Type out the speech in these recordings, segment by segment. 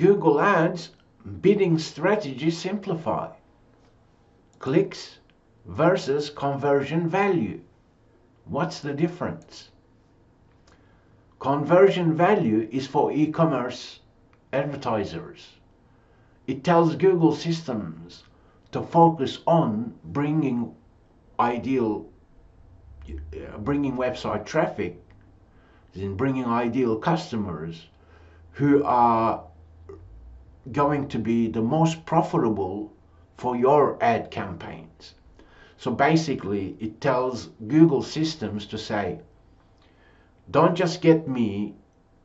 Google Ads bidding strategy simplify. Clicks versus conversion value. What's the difference? Conversion value is for e-commerce advertisers. It tells Google systems to focus on bringing website traffic, bringing ideal customers who are going to be the most profitable for your ad campaigns. So basically it tells Google systems to say, don't just get me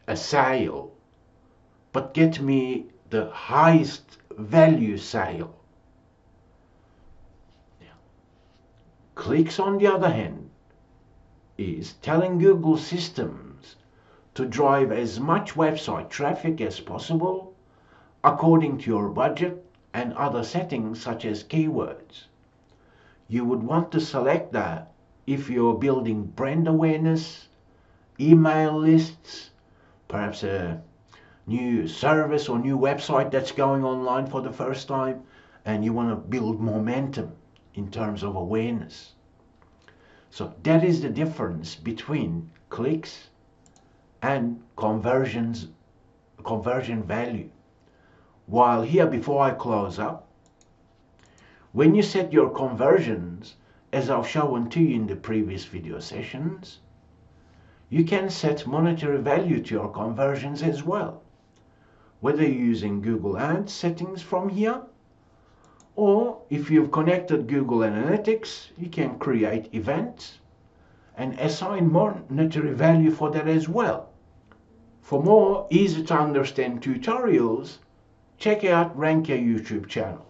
a sale, but get me the highest value sale. Clicks, on the other hand, is telling Google systems to drive as much website traffic as possible according to your budget and other settings such as keywords. You would want to select that if you're building brand awareness, email lists, perhaps a new service or new website that's going online for the first time, and you want to build momentum in terms of awareness. So that is the difference between clicks and conversion value. While here, before I close up, when you set your conversions, as I've shown to you in the previous video sessions, you can set monetary value to your conversions as well. Whether you're using Google Ads settings from here, or if you've connected Google Analytics, you can create events and assign monetary value for that as well. For more easy to understand tutorials, check out Rankia YouTube channel.